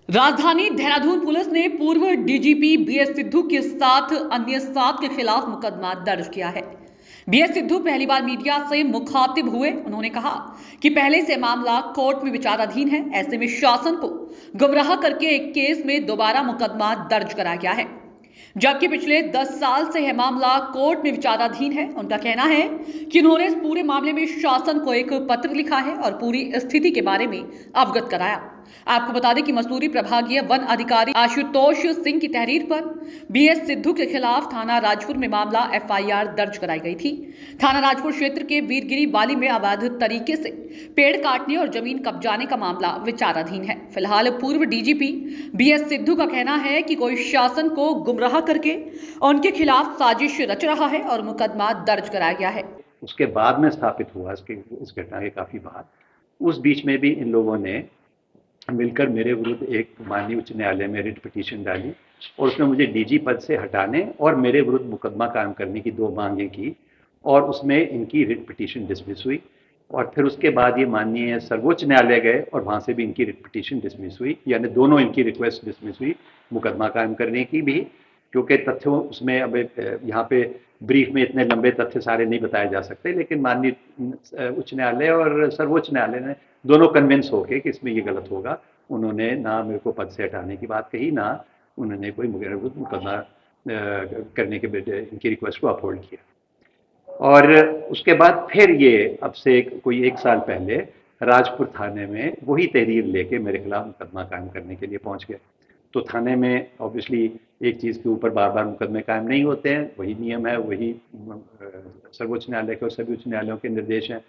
राजधानी देहरादून पुलिस ने पूर्व डीजीपी बीएस सिद्धू के साथ अन्य 7 के खिलाफ मुकदमा दर्ज किया है। बीएस सिद्धू पहली बार मीडिया से मुखातिब हुए। उन्होंने कहा कि पहले से मामला कोर्ट में विचाराधीन है, ऐसे में शासन को गुमराह करके एक केस में दोबारा मुकदमा दर्ज कराया गया है, जबकि पिछले 10 साल से यह मामला कोर्ट में विचाराधीन है। उनका कहना है कि उन्होंने इस पूरे मामले में शासन को एक पत्र लिखा है और पूरी स्थिति के बारे में अवगत कराया। आपको बता दें कि मसूरी प्रभागीय वन अधिकारी आशुतोष सिंह की तहरीर पर बीएस सिद्धू के खिलाफ थाना राजपुर में मामला एफआईआर दर्ज कराई गई थी। थाना राजपुर क्षेत्र के वीरगिरी वाली में अवैध तरीके से पेड़ काटने और जमीन कब्जाने का मामला विचाराधीन है। फिलहाल पूर्व डीजीपी बीएस सिद्धू का कहना है कि कोई शासन को गुमराह करके उनके खिलाफ साजिश रच रहा है और मुकदमा दर्ज कराया गया है। उसके बाद में स्थापित हुआ इस घटना के काफी बाद, उस बीच में भी इन लोगों ने मिलकर मेरे विरुद्ध एक माननीय उच्च न्यायालय में रिट पिटीशन डाली और उसमें मुझे डीजी पद से हटाने और मेरे विरुद्ध मुकदमा कायम करने की 2 मांगें की और उसमें इनकी रिट पिटीशन डिसमिस हुई। और फिर उसके बाद ये माननीय सर्वोच्च न्यायालय गए और वहां से भी इनकी रिट पिटीशन डिसमिस हुई, यानी दोनों इनकी रिक्वेस्ट डिसमिस हुई मुकदमा कायम करने की भी, क्योंकि तथ्यों उसमें अब यहाँ पे ब्रीफ में इतने लंबे तथ्य सारे नहीं बताए जा सकते, लेकिन माननीय उच्च न्यायालय और सर्वोच्च न्यायालय ने दोनों कन्विंस होके कि इसमें ये गलत होगा। उन्होंने ना मेरे को पद से हटाने की बात कही, ना उन्होंने कोई मेरे विरुद्ध मुकदमा करने के इनकी रिक्वेस्ट को अपहोल्ड किया। और उसके बाद फिर ये अब से कोई 1 साल पहले राजपुर थाने में वही तहरीर लेके मेरे खिलाफ मुकदमा कायम करने के लिए पहुंच गए। तो थाने में ऑब्वियसली एक चीज़ के ऊपर बार बार मुकदमे कायम नहीं होते हैं, वही नियम है, वही सर्वोच्च न्यायालय के और सभी उच्च न्यायालयों के निर्देश हैं।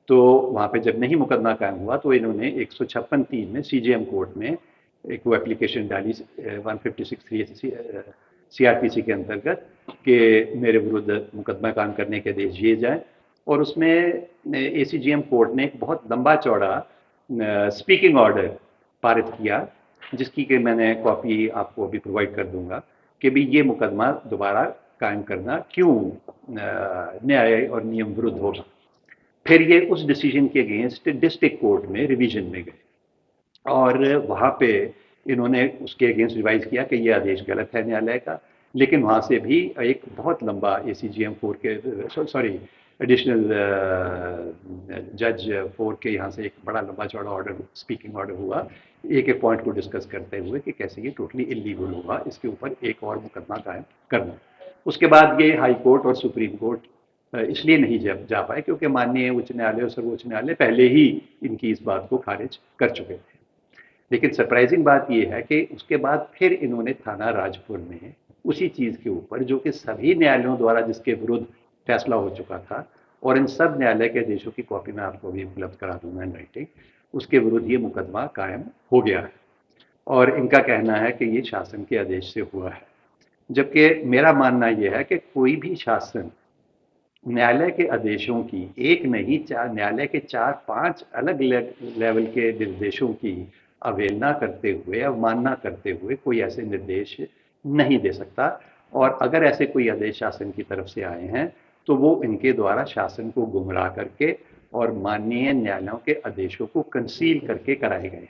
तो वहाँ पे जब नहीं मुकदमा कायम हुआ तो इन्होंने 156(3) में सीजेएम कोर्ट में एक वो एप्लीकेशन डाली 156(3) सीआरपीसी के अंतर्गत कि मेरे विरुद्ध मुकदमा कायम करने के आदेश दिए जाएं। और उसमें एसीजीएम कोर्ट ने एक बहुत लंबा चौड़ा स्पीकिंग ऑर्डर पारित किया, जिसकी कि मैंने कॉपी आपको अभी प्रोवाइड कर दूंगा कि भी ये मुकदमा दोबारा कायम करना क्यों न्याय और नियम विरुद्ध होगा। फिर ये उस डिसीजन के अगेंस्ट डिस्ट्रिक्ट कोर्ट में रिवीजन में गए और वहाँ पे इन्होंने उसके अगेंस्ट रिवाइज किया कि ये आदेश गलत है न्यायालय का, लेकिन वहाँ से भी एक बहुत लंबा एसीजीएम 4 के एडिशनल जज 4 के यहाँ से एक बड़ा लंबा चौड़ा ऑर्डर स्पीकिंग ऑर्डर हुआ, एक एक पॉइंट को डिस्कस करते हुए कि कैसे ये टोटली इलीगल होगा, इसके ऊपर एक और मुकदमा कायम करना। उसके बाद ये हाई कोर्ट और सुप्रीम कोर्ट इसलिए नहीं जा पाए क्योंकि माननीय उच्च न्यायालय और सर्वोच्च न्यायालय पहले ही इनकी इस बात को खारिज कर चुके थे। लेकिन सरप्राइजिंग बात यह है कि उसके बाद फिर इन्होंने थाना राजपुर में उसी चीज़ के ऊपर, जो कि सभी न्यायालयों द्वारा जिसके विरुद्ध फैसला हो चुका था और इन सब न्यायालय के आदेशों की कॉपी मैं आपको भी उपलब्ध करा दूंगा इन राइटिंग, उसके विरुद्ध ये मुकदमा कायम हो गया है और इनका कहना है कि ये शासन के आदेश से हुआ है। जबकि मेरा मानना यह है कि कोई भी शासन न्यायालय के आदेशों की एक नहीं, न्यायालय के 4-5 अलग लेवल के निर्देशों की अवहेलना करते हुए, अवमानना करते हुए कोई ऐसे निर्देश नहीं दे सकता। और अगर ऐसे कोई आदेश शासन की तरफ से आए हैं तो वो इनके द्वारा शासन को गुमराह करके और माननीय न्यायालयों के आदेशों को कंसील करके कराए गए हैं।